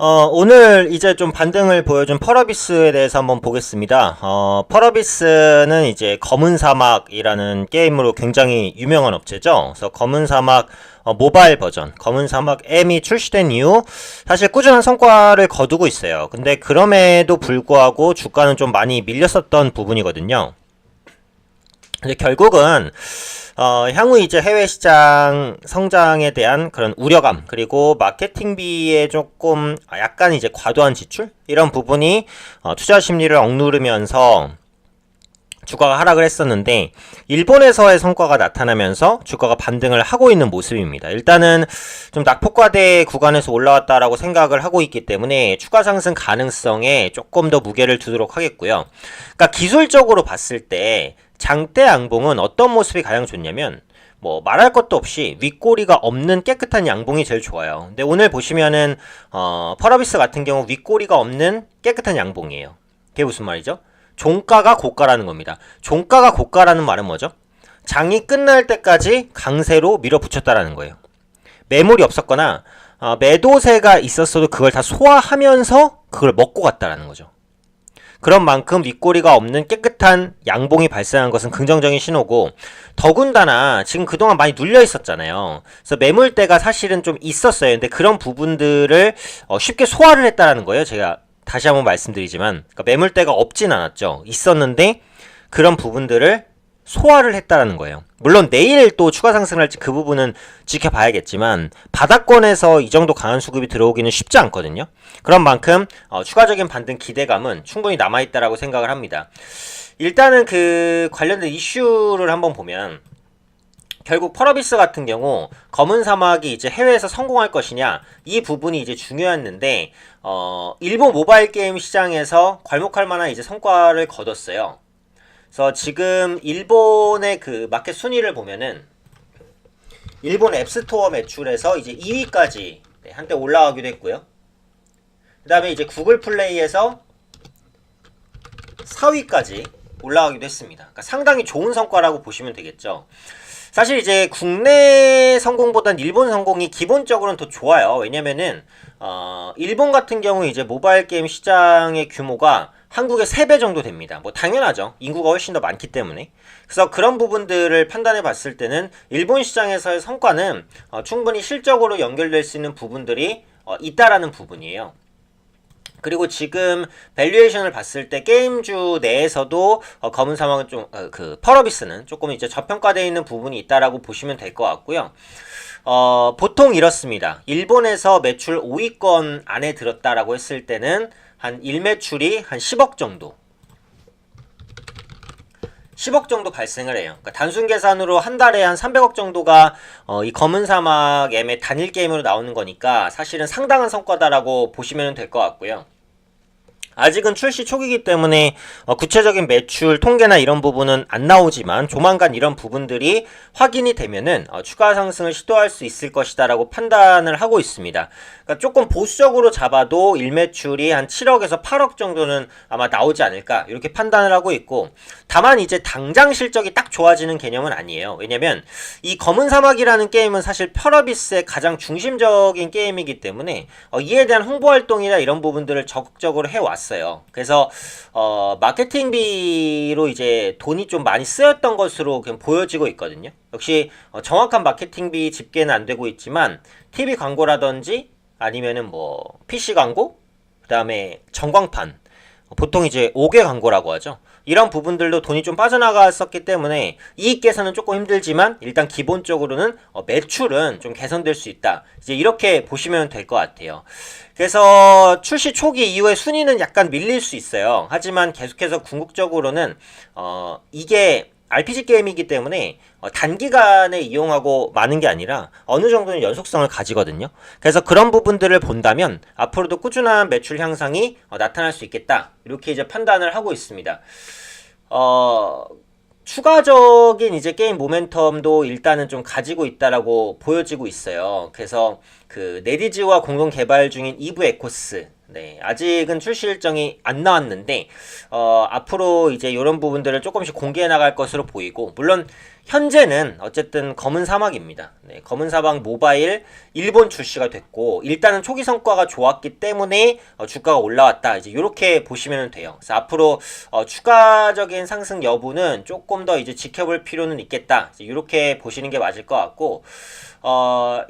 오늘 이제 좀 반등을 보여준 펄어비스에 대해서 한번 보겠습니다. 펄어비스는 이제 검은 사막이라는 게임으로 굉장히 유명한 업체죠. 그래서 검은 사막 모바일 버전, 검은 사막 M이 출시된 이후 사실 꾸준한 성과를 거두고 있어요. 근데 그럼에도 불구하고 주가는 좀 많이 밀렸었던 부분이거든요. 근데 결국은 향후 이제 해외 시장 성장에 대한 그런 우려감, 그리고 마케팅비에 조금 약간 이제 과도한 지출? 이런 부분이 투자 심리를 억누르면서 주가가 하락을 했었는데, 일본에서의 성과가 나타나면서 주가가 반등을 하고 있는 모습입니다. 일단은 좀 낙폭과대 구간에서 올라왔다라고 생각을 하고 있기 때문에 추가 상승 가능성에 조금 더 무게를 두도록 하겠고요. 그러니까 기술적으로 봤을 때 장대 양봉은 어떤 모습이 가장 좋냐면, 뭐 말할 것도 없이 윗꼬리가 없는 깨끗한 양봉이 제일 좋아요. 근데 오늘 보시면은 펄어비스 같은 경우 윗꼬리가 없는 깨끗한 양봉이에요. 그게 무슨 말이죠? 종가가 고가라는 겁니다. 종가가 고가라는 말은 뭐죠? 장이 끝날 때까지 강세로 밀어붙였다라는 거예요. 매물이 없었거나 매도세가 있었어도 그걸 다 소화하면서 그걸 먹고 갔다라는 거죠. 그런 만큼 윗꼬리가 없는 깨끗한 양봉이 발생한 것은 긍정적인 신호고, 더군다나 지금 그동안 많이 눌려 있었잖아요. 그래서 매물대가 사실은 좀 있었어요. 근데 그런 부분들을 쉽게 소화를 했다라는 거예요. 제가 다시 한번 말씀드리지만, 그러니까 매물대가 없진 않았죠. 있었는데 그런 부분들을 소화를 했다라는 거예요. 물론 내일 또 추가 상승을 할지 그 부분은 지켜봐야겠지만, 바닥권에서 이 정도 강한 수급이 들어오기는 쉽지 않거든요. 그런 만큼 추가적인 반등 기대감은 충분히 남아있다라고 생각을 합니다. 일단은 그 관련된 이슈를 한번 보면, 결국 펄어비스 같은 경우 검은 사막이 이제 해외에서 성공할 것이냐, 이 부분이 이제 중요했는데, 일본 모바일 게임 시장에서 괄목할 만한 이제 성과를 거뒀어요. 그래서 지금 일본의 그 마켓 순위를 보면은, 일본 앱스토어 매출에서 이제 2위까지 한때 올라가기도 했고요. 그 다음에 이제 구글 플레이에서 4위까지 올라가기도 했습니다. 그러니까 상당히 좋은 성과라고 보시면 되겠죠. 사실 이제 국내 성공보단 일본 성공이 기본적으로는 더 좋아요. 왜냐면은 일본 같은 경우 이제 모바일 게임 시장의 규모가 한국의 3배 정도 됩니다. 뭐 당연하죠. 인구가 훨씬 더 많기 때문에. 그래서 그런 부분들을 판단해 봤을 때는 일본 시장에서의 성과는 충분히 실적으로 연결될 수 있는 부분들이 있다라는 부분이에요. 그리고 지금 밸류에이션을 봤을 때 게임주 내에서도 검은 사막은 좀 그 펄어비스는 조금 이제 저평가되어 있는 부분이 있다라고 보시면 될 것 같고요. 보통 이렇습니다. 일본에서 매출 5위권 안에 들었다라고 했을 때는 한 일매출이 한 10억 정도 10억 정도 발생을 해요. 그러니까 단순 계산으로 한 달에 한 300억 정도가 이 검은 사막 M의 단일 게임으로 나오는 거니까 사실은 상당한 성과다라고 보시면 될 것 같고요. 아직은 출시 초기이기 때문에 구체적인 매출 통계나 이런 부분은 안 나오지만, 조만간 이런 부분들이 확인이 되면은 추가 상승을 시도할 수 있을 것이다 라고 판단을 하고 있습니다. 그러니까 조금 보수적으로 잡아도 일매출이 한 7억에서 8억 정도는 아마 나오지 않을까, 이렇게 판단을 하고 있고, 다만 이제 당장 실적이 딱 좋아지는 개념은 아니에요. 왜냐면 이 검은 사막이라는 게임은 사실 펄어비스의 가장 중심적인 게임이기 때문에 이에 대한 홍보 활동이나 이런 부분들을 적극적으로 해왔어요. 그래서 마케팅비로 이제 돈이 좀 많이 쓰였던 것으로 그냥 보여지고 있거든요. 역시 정확한 마케팅비 집계는 안 되고 있지만, TV 광고라든지 아니면은 뭐 PC 광고, 그 다음에 전광판, 보통 이제 5개 광고라고 하죠. 이런 부분들도 돈이 좀 빠져나갔었기 때문에 이익 계산은 조금 힘들지만, 일단 기본적으로는 매출은 좀 개선될 수 있다, 이제 이렇게 보시면 될 것 같아요. 그래서 출시 초기 이후에 순위는 약간 밀릴 수 있어요. 하지만 계속해서 궁극적으로는 이게 RPG 게임이기 때문에 단기간에 이용하고 마는 게 아니라 어느 정도는 연속성을 가지거든요. 그래서 그런 부분들을 본다면 앞으로도 꾸준한 매출 향상이 나타날 수 있겠다, 이렇게 이제 판단을 하고 있습니다. 추가적인 이제 게임 모멘텀도 일단은 좀 가지고 있다라고 보여지고 있어요. 그래서 그 네디즈와 공동 개발 중인 이브 에코스, 아직은 출시 일정이 안 나왔는데 앞으로 이제 이런 부분들을 조금씩 공개해 나갈 것으로 보이고, 물론 현재는 어쨌든 검은 사막입니다. 네, 검은 사막 모바일 일본 출시가 됐고 일단은 초기 성과가 좋았기 때문에 주가가 올라왔다. 이제 이렇게 보시면 돼요. 그래서 앞으로 추가적인 상승 여부는 조금 더 이제 지켜볼 필요는 있겠다. 이렇게 보시는 게 맞을 것 같고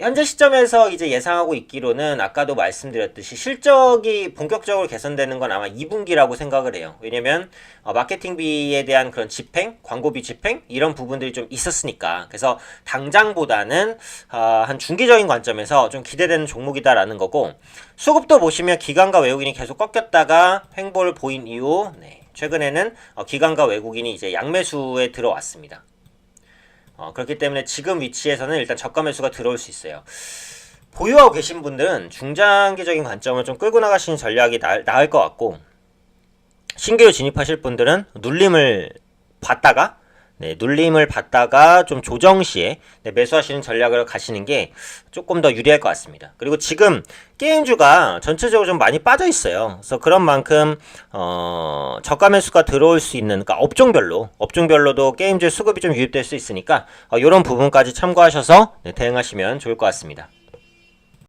현재 시점에서 이제 예상하고 있기로는 아까도 말씀드렸듯이 실적이 본격적으로 개선되는 건 아마 2분기라고 생각을 해요. 왜냐면 마케팅비에 대한 그런 집행, 광고비 집행 이런 부분들이 좀 있었으니까. 그래서 당장보다는 한 중기적인 관점에서 좀 기대되는 종목이다라는 거고, 수급도 보시면 기관과 외국인이 계속 꺾였다가 횡보를 보인 이후 최근에는 기관과 외국인이 이제 양매수에 들어왔습니다. 그렇기 때문에 지금 위치에서는 일단 저가 매수가 들어올 수 있어요. 보유하고 계신 분들은 중장기적인 관점을 좀 끌고 나가시는 전략이 나을 것 같고, 신규로 진입하실 분들은 눌림을 받다가 좀 조정 시에 매수하시는 전략을 가시는 게 조금 더 유리할 것 같습니다. 그리고 지금 게임주가 전체적으로 좀 많이 빠져 있어요. 그래서 그런 만큼 저가 매수가 들어올 수 있는, 그러니까 업종별로도 게임주의 수급이 좀 유입될 수 있으니까 이런 부분까지 참고하셔서 대응하시면 좋을 것 같습니다.